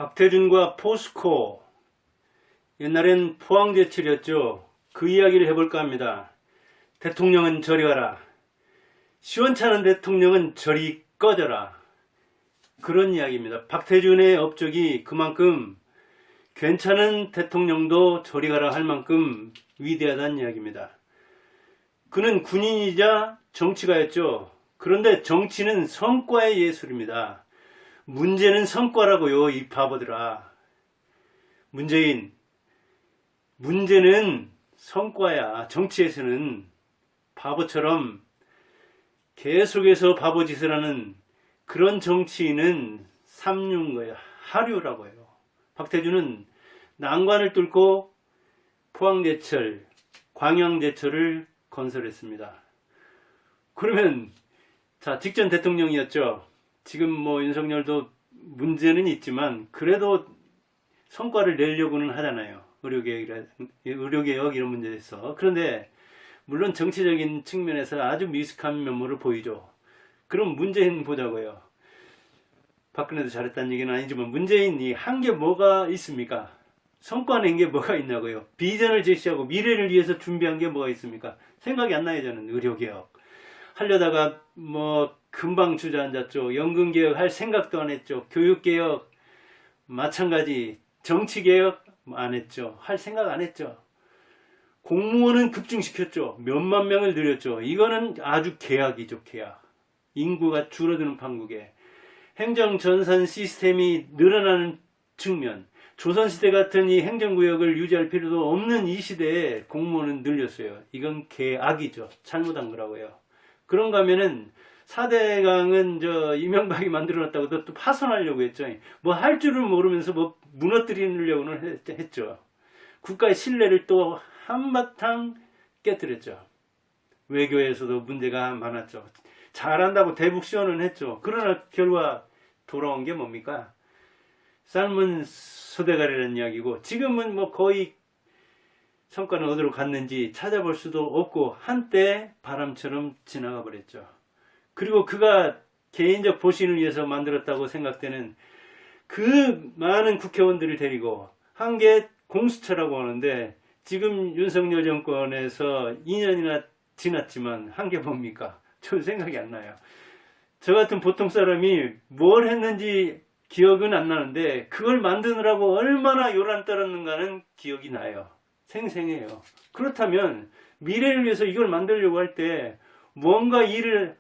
박태준과 포스코, 옛날엔 포항제철이었죠. 그 이야기를 해볼까 합니다. 대통령은 저리 가라. 시원찮은 대통령은 저리 꺼져라. 그런 이야기입니다. 박태준의 업적이 그만큼 괜찮은 대통령도 저리 가라 할 만큼 위대하다는 이야기입니다. 그는 군인이자 정치가였죠. 그런데 정치는 성과의 예술입니다. 문제는 성과라고요, 이 바보들아. 문제는 성과야. 정치에서는 바보처럼 계속해서 바보짓을 하는 그런 정치인은 삼류인 하류라고 해요. 박태준은 난관을 뚫고 포항제철, 광양제철을 건설했습니다. 그러면 직전 대통령이었죠. 지금 윤석열도 문제는 있지만 그래도 성과를 내려고는 하잖아요. 의료개혁 이런 문제에서. 그런데 물론 정치적인 측면에서 아주 미숙한 면모를 보이죠. 그럼 문재인 보자고요. 박근혜도 잘했다는 얘기는 아니지만 문재인이 한 게 뭐가 있습니까? 성과 낸 게 뭐가 있냐고요. 비전을 제시하고 미래를 위해서 준비한 게 뭐가 있습니까? 생각이 안 나요. 저는 의료개혁 하려다가 금방 주저앉았죠. 연금개혁 할 생각도 안 했죠. 교육개혁 마찬가지. 정치개혁 안 했죠. 할 생각 안 했죠. 공무원은 급증시켰죠. 몇만 명을 늘렸죠. 이거는 아주 계약이죠. 계약. 인구가 줄어드는 판국에 행정 전산 시스템이 늘어나는 측면, 조선시대 같은 이 행정구역을 유지할 필요도 없는 이 시대에 공무원은 늘렸어요. 이건 계약이죠. 잘못한 거라고요. 그런가 하면은 4대강은 이명박이 만들어놨다고 또 파손하려고 했죠. 할 줄을 모르면서 무너뜨리려고는 했죠. 국가의 신뢰를 또 한바탕 깨뜨렸죠. 외교에서도 문제가 많았죠. 잘한다고 대북 지원은 했죠. 그러나 결과 돌아온 게 뭡니까? 삶은 소대가리라는 이야기고, 지금은 거의 성과는 어디로 갔는지 찾아볼 수도 없고 한때 바람처럼 지나가 버렸죠. 그리고 그가 개인적 보신을 위해서 만들었다고 생각되는 그 많은 국회의원들을 데리고 한 게 공수처라고 하는데, 지금 윤석열 정권에서 2년이나 지났지만 한 게 뭡니까? 전 생각이 안 나요. 저 같은 보통 사람이 뭘 했는지 기억은 안 나는데 그걸 만드느라고 얼마나 요란 떨었는가는 기억이 나요. 생생해요. 그렇다면 미래를 위해서 이걸 만들려고 할 때 뭔가 일을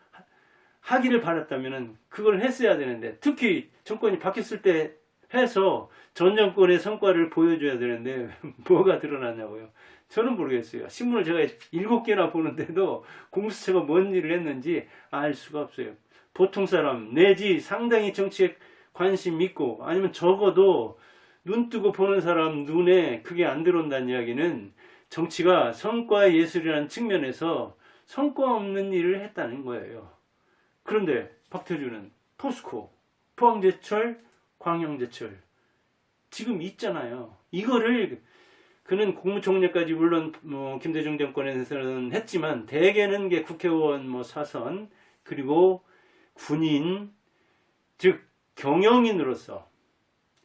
하기를 바랐다면 그걸 했어야 되는데, 특히 정권이 바뀌었을 때 해서 전 정권의 성과를 보여줘야 되는데 뭐가 드러나냐고요. 저는 모르겠어요. 신문을 제가 7개나 보는데도 공수처가 뭔 일을 했는지 알 수가 없어요. 보통 사람 내지 상당히 정치에 관심 있고 아니면 적어도 눈 뜨고 보는 사람 눈에 그게 안 들어온다는 이야기는 정치가 성과의 예술이라는 측면에서 성과 없는 일을 했다는 거예요. 그런데 박태준은 포스코, 포항제철, 광양제철 지금 있잖아요. 이거를 그는 국무총리까지 물론 김대중 정권에서는 했지만 대개는 게 국회의원 사선 그리고 군인, 즉 경영인으로서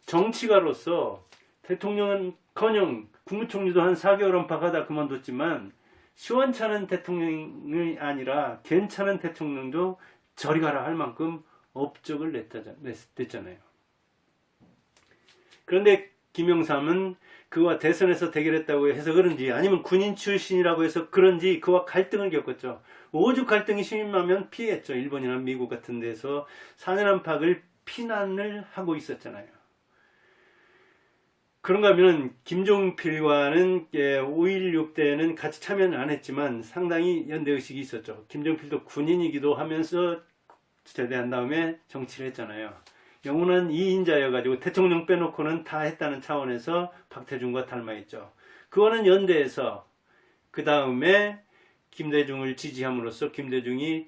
정치가로서 대통령은커녕 국무총리도 한 4개월 안팎하다 그만뒀지만 시원찮은 대통령이 아니라 괜찮은 대통령도 저리 가라 할 만큼 업적을 냈잖아요. 그런데 김영삼은 그와 대선에서 대결했다고 해서 그런지 아니면 군인 출신이라고 해서 그런지 그와 갈등을 겪었죠. 오죽 갈등이 심하면 피했죠. 일본이나 미국 같은 데서 4년 안팎을 피난을 하고 있었잖아요. 그런가 하면 김종필과는 5.16 때는 같이 참여는 안 했지만 상당히 연대의식이 있었죠. 김종필도 군인이기도 하면서 제대한 다음에 정치를 했잖아요. 영원한 2인자여가지고 대통령 빼놓고는 다 했다는 차원에서 박태준과 닮아있죠. 그거는 연대에서 그 다음에 김대중을 지지함으로써 김대중이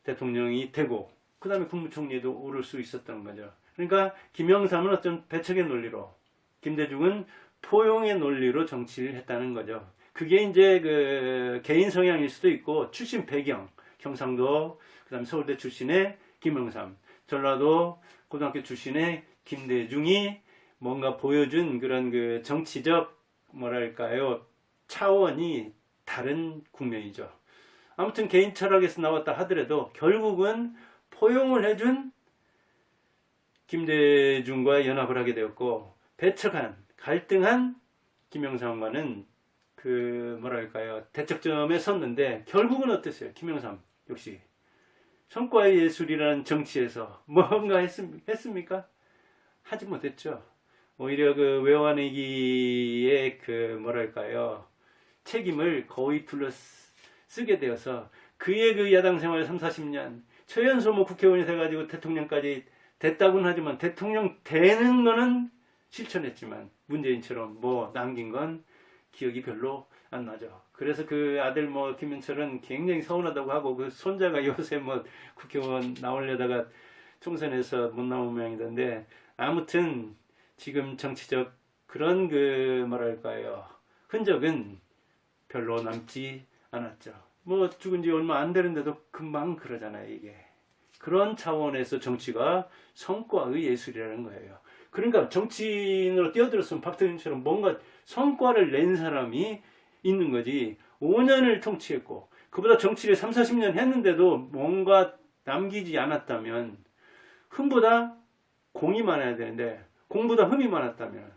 대통령이 되고 그 다음에 국무총리에도 오를 수 있었던 거죠. 그러니까 김영삼은 어떤 배척의 논리로, 김대중은 포용의 논리로 정치를 했다는 거죠. 그게 이제 그 개인 성향일 수도 있고 출신 배경, 경상도, 그 다음에 서울대 출신의 김영삼, 전라도 고등학교 출신의 김대중이 뭔가 보여준 그런 그 정치적 뭐랄까요 차원이 다른 국면이죠. 아무튼 개인 철학에서 나왔다 하더라도 결국은 포용을 해준 김대중과 연합을 하게 되었고, 배척한 갈등한 김영삼과는 그 뭐랄까요 대척점에 섰는데, 결국은 어땠어요? 김영삼 역시 성과의 예술이라는 정치에서 뭔가 했습니까? 하지 못했죠. 오히려 그 외환위기의 그 뭐랄까요 책임을 거의 둘러쓰게 되어서 그의 그 야당 생활 3, 40년 최연소 뭐 국회의원이 돼가지고 대통령까지 됐다고는 하지만 대통령 되는 거는 실천했지만 문재인처럼 뭐 남긴 건 기억이 별로 안 나죠. 그래서 그 아들 뭐 김현철은 굉장히 서운하다고 하고, 그 손자가 요새 뭐 국회의원 나오려다가 총선에서 못 나온 모양이던데, 아무튼 지금 정치적 그런 그 뭐랄까요 흔적은 별로 남지 않았죠. 뭐 죽은 지 얼마 안 되는데도 금방 그러잖아요. 이게 그런 차원에서 정치가 성과의 예술이라는 거예요. 그러니까 정치인으로 뛰어들었으면 박태준처럼 뭔가 성과를 낸 사람이 있는 거지. 5년을 통치했고 그보다 정치를 3, 40년 했는데도 뭔가 남기지 않았다면, 흠보다 공이 많아야 되는데 공보다 흠이 많았다면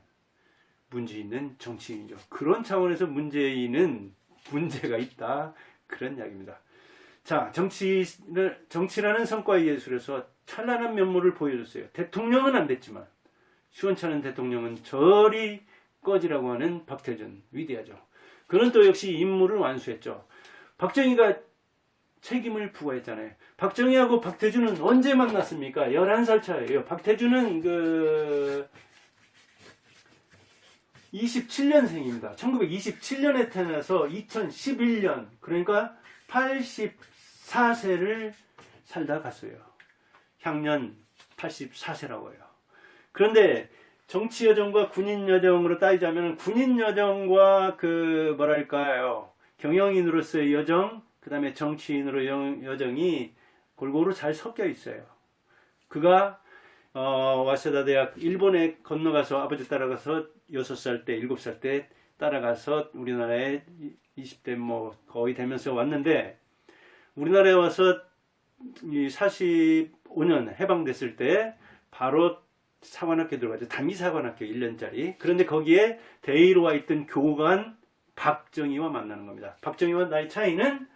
문제 있는 정치인이죠. 그런 차원에서 문재인은 문제가 있다, 그런 이야기입니다. 자, 정치라는 성과의 예술에서 찬란한 면모를 보여줬어요. 대통령은 안 됐지만 시원찮은 대통령은 저리 꺼지라고 하는 박태준, 위대하죠. 그는 또 역시 임무를 완수했죠. 박정희가 책임을 부과했잖아요. 박정희하고 박태준은 언제 만났습니까? 11살 차예요. 박태준은 27년생입니다. 1927년에 태어나서 2011년, 그러니까 84세를 살다 갔어요. 향년 84세라고 해요. 그런데 정치 여정과 군인 여정으로 따지자면, 군인 여정과 그 뭐랄까요 경영인으로서의 여정, 그 다음에 정치인으로 여정이 골고루 잘 섞여 있어요. 그가 와세다 대학 일본에 건너가서 아버지 따라가서 6살 때 7살 때 따라가서 우리나라에 20대 뭐 거의 되면서 왔는데, 우리나라에 와서 45년 해방됐을 때 바로 사관학교 들어가죠. 단기 사관학교 1년짜리. 그런데 거기에 대의로 와 있던 교관 박정희와 만나는 겁니다. 박정희와 나이 차이는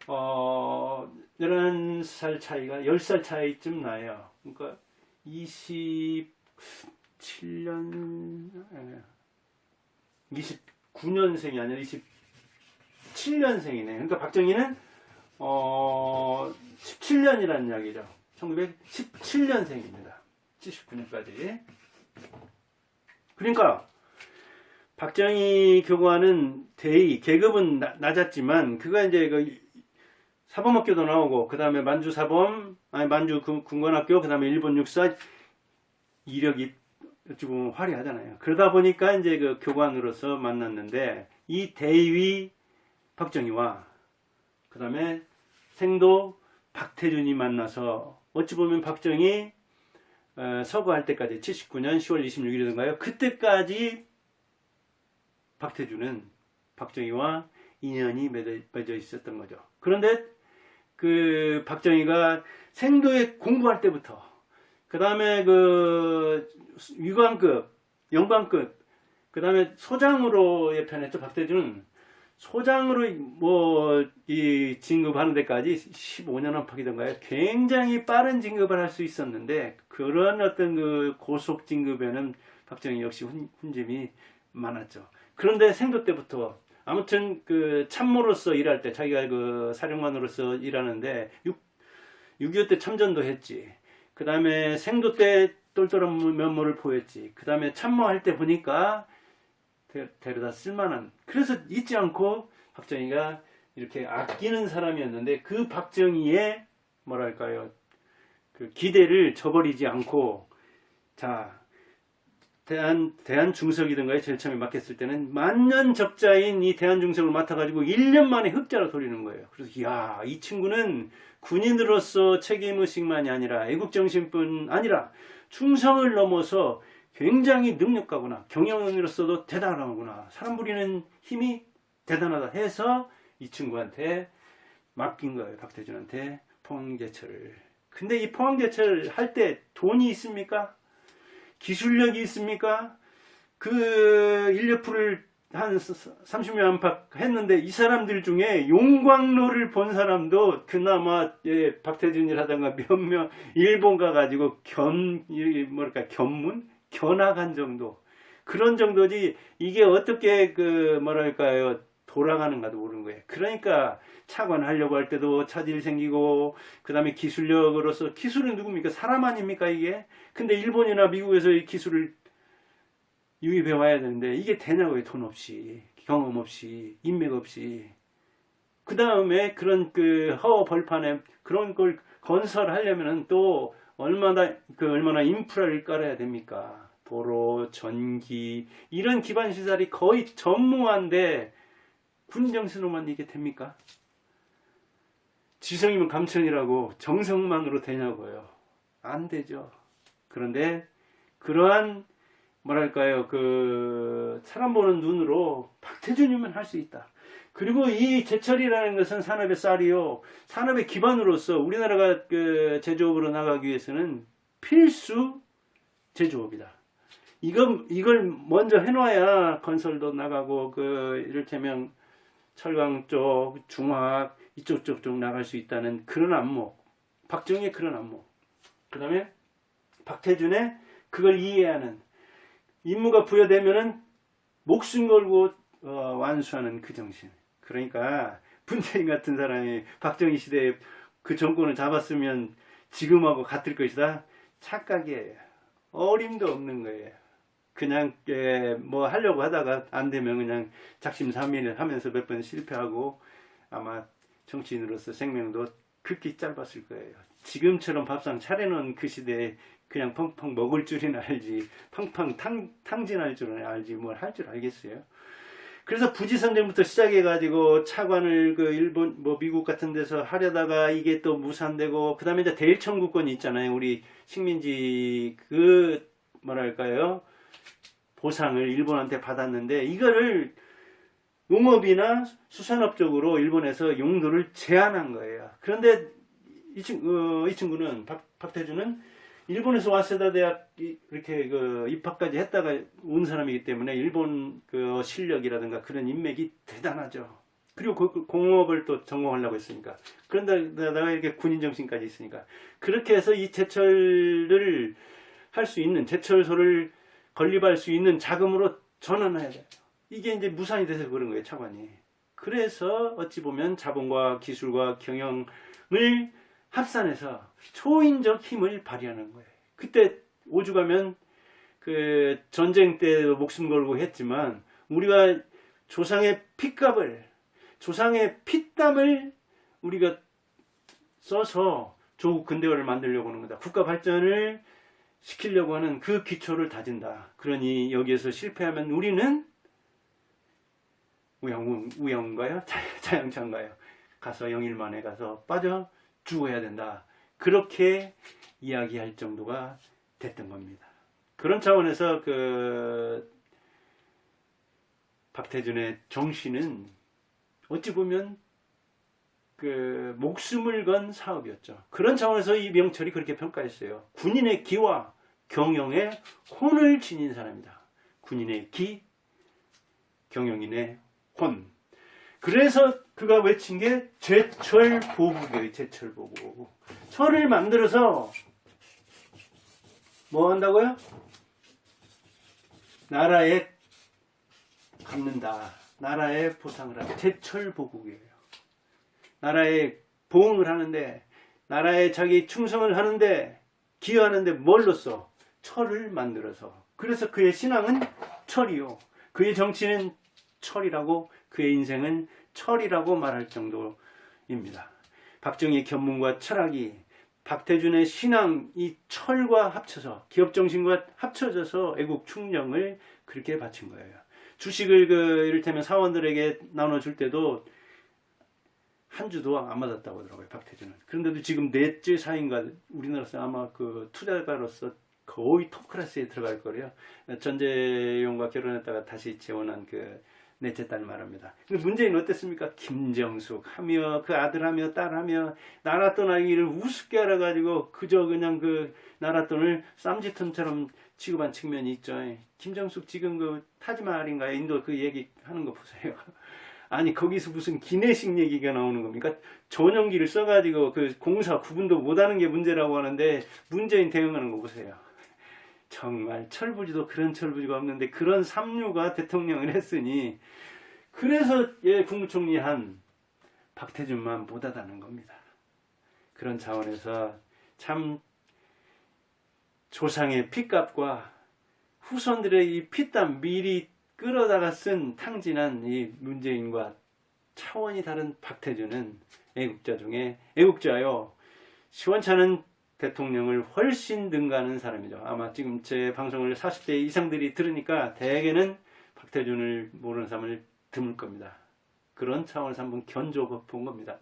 11살 차이가 10살 차이쯤 나요. 그러니까 27년 29년생이 아니라 27년생이네. 그러니까 박정희는 17년이라는 이야기죠. 1917년생입니다. 79년까지. 그러니까 박정희 교관은 대의, 계급은 낮았지만 그가 이제 그 사범학교도 나오고, 그 다음에 만주 군관학교, 그 다음에 일본 육사, 이력이 지금 화려하잖아요. 그러다 보니까 이제 그 교관으로서 만났는데, 이 대위 박정희와 그 다음에 생도 박태준이 만나서, 어찌 보면 박정희 서거할 때까지 79년 10월 26일인가요? 그때까지 박태준은 박정희와 인연이 맺어 있었던 거죠. 그런데 그 박정희가 생도에 공부할 때부터, 그 다음에 그 위관급, 영관급, 그 다음에 소장으로 편했죠. 박태준은 소장으로 이 진급하는 데까지 15년 안팎이던가요? 굉장히 빠른 진급을 할 수 있었는데, 그런 어떤 그 고속 진급에는 박정희 역시 훈집이 많았죠. 그런데 생도 때부터, 아무튼 그 참모로서 일할 때, 자기가 그 사령관으로서 일하는데 6.25 때 참전도 했지. 그 다음에 생도 때 똘똘한 면모를 보였지. 그 다음에 참모할 때 보니까 데려다 쓸만한, 그래서 잊지 않고 박정희가 이렇게 아끼는 사람이었는데, 그 박정희의 뭐랄까요 그 기대를 저버리지 않고, 자, 대한중석이든가에 제일 처음에 맡겼을 때는 만년적자인 이 대한중석을 맡아가지고 1년 만에 흑자로 돌리는 거예요. 그래서 이야, 이 친구는 군인으로서 책임의식만이 아니라 애국정신뿐 아니라 충성을 넘어서 굉장히 능력가구나. 경영인으로서도 대단하구나. 사람 부리는 힘이 대단하다 해서 이 친구한테 맡긴 거예요. 박태준한테 포항제철을. 근데 이 포항제철 할 때 돈이 있습니까? 기술력이 있습니까? 그 인력풀을 한 30명 안팎 했는데 이 사람들 중에 용광로를 본 사람도 그나마 박태준이라든가 몇 명 일본 가가지고 견학한 정도, 그런 정도지 이게 어떻게 돌아가는가도 모르는 거예요. 그러니까 차관하려고 할 때도 차질 생기고, 그 다음에 기술력으로서, 기술은 누굽니까? 사람 아닙니까 이게? 근데 일본이나 미국에서 이 기술을 유입해 와야 되는데 이게 되냐고요. 돈 없이, 경험 없이, 인맥 없이. 그 다음에 그런 허 벌판에 그런 걸 건설하려면은 또 얼마나 인프라를 깔아야 됩니까? 도로, 전기, 이런 기반 시설이 거의 전무한데 군정수로만 이게 됩니까? 지성이면 감천이라고 정성만으로 되냐고요. 안 되죠. 그런데 그러한 사람 보는 눈으로 박태준이면 할 수 있다. 그리고 이 제철이라는 것은 산업의 쌀이요, 산업의 기반으로서 우리나라가 제조업으로 나가기 위해서는 필수 제조업이다. 이걸 먼저 해놔야 건설도 나가고, 이를테면 철강 쪽, 중화학 이쪽 나갈 수 있다는 그런 안목, 박정희의 그런 안목, 그 다음에 박태준의 그걸 이해하는, 임무가 부여되면은 목숨 걸고 완수하는 그 정신. 그러니까 문재인 같은 사람이 박정희 시대에 그 정권을 잡았으면 지금하고 같을 것이다. 착각이에요. 어림도 없는 거예요. 그냥 뭐 하려고 하다가 안 되면 그냥 작심삼일 하면서 몇 번 실패하고, 아마 정치인으로서 생명도 극히 짧았을 거예요. 지금처럼 밥상 차려놓은 그 시대에 그냥 펑펑 먹을 줄은 알지, 팡팡 탕진할 줄은 알지, 뭘 할 줄 알겠어요. 그래서 부지선전부터 시작해가지고 차관을 일본, 미국 같은 데서 하려다가 이게 또 무산되고, 그 다음에 이제 대일청구권이 있잖아요. 우리 식민지 보상을 일본한테 받았는데, 이거를 농업이나 수산업 쪽으로 일본에서 용도를 제한한 거예요. 그런데 이 친구는 박태준은 일본에서 와세다 대학 이렇게 입학까지 했다가 온 사람이기 때문에 일본 실력이라든가 그런 인맥이 대단하죠. 그리고 공업을 또 전공하려고 했으니까. 그런데다가 이렇게 군인 정신까지 있으니까. 그렇게 해서 이 제철을 할 수 있는, 제철소를 건립할 수 있는 자금으로 전환해야 돼요. 이게 이제 무산이 돼서 그런 거예요, 차관이. 그래서 어찌 보면 자본과 기술과 경영을 합산해서 초인적 힘을 발휘하는 거예요. 그때 오죽하면 전쟁 때 목숨 걸고 했지만, 우리가 조상의 피값을, 조상의 피땀을 우리가 써서 조국 근대화를 만들려고 하는 거다. 국가 발전을 시키려고 하는 그 기초를 다진다. 그러니 여기에서 실패하면 우리는 우영가요? 자영차인가요? 가서 영일만에 가서 빠져 죽어야 된다. 그렇게 이야기할 정도가 됐던 겁니다. 그런 차원에서 박태준의 정신은 어찌 보면 목숨을 건 사업이었죠. 그런 차원에서 이 명철이 그렇게 평가했어요. 군인의 기와 경영에 혼을 지닌 사람이다. 군인의 기, 경영인의 혼. 그래서 그가 외친 게 제철보국이에요. 제철보국. 철을 만들어서 뭐 한다고요? 나라에 갚는다. 나라에 보상을 하다. 제철보국이에요. 나라에 보응을 하는데, 나라에 자기 충성을 하는데, 기여하는데 뭘로써? 철을 만들어서. 그래서 그의 신앙은 철이요, 그의 정치는 철이라고, 그의 인생은 철이라고 말할 정도입니다. 박정희의 견문과 철학이 박태준의 신앙, 이 철과 합쳐서, 기업정신과 합쳐져서 애국 충정을 그렇게 바친 거예요. 주식을 이를테면 사원들에게 나눠줄 때도 한 주도 안 맞았다고 하더라고요, 박태준은. 그런데도 지금 넷째 사인가, 우리나라에서 아마 투자가로서 거의 톱클래스에 들어갈 거래요. 전재용과 결혼했다가 다시 재혼한 그 넷째 딸 말합니다. 근데 문재인 어땠습니까? 김정숙 하며 그 아들하며 딸하며 나라 떠나기를 우습게 알아가지고 그저 그냥 그 나라 돈을 쌈짓돈처럼 취급한 측면이 있죠. 김정숙 지금 그 타지마할인가요? 인도 그 얘기 하는 거 보세요. 아니 거기서 무슨 기내식 얘기가 나오는 겁니까? 전용기를 써가지고 그 공사 구분도 못하는 게 문제라고 하는데 문재인 대응하는 거 보세요. 정말 철부지도 그런 철부지가 없는데 그런 삼류가 대통령을 했으니 그래서 국무총리 한 박태준만 못하다는 겁니다. 그런 차원에서 참 조상의 피값과 후손들의 이 피땀 미리 끌어다가 쓴 탕진한 이 문재인과 차원이 다른 박태준은 애국자 중에 애국자요. 시원찮은 대통령을 훨씬 능가하는 사람이죠. 아마 지금 제 방송을 40대 이상들이 들으니까 대개는 박태준을 모르는 사람을 드물 겁니다. 그런 차원에서 한번 견줘본 겁니다.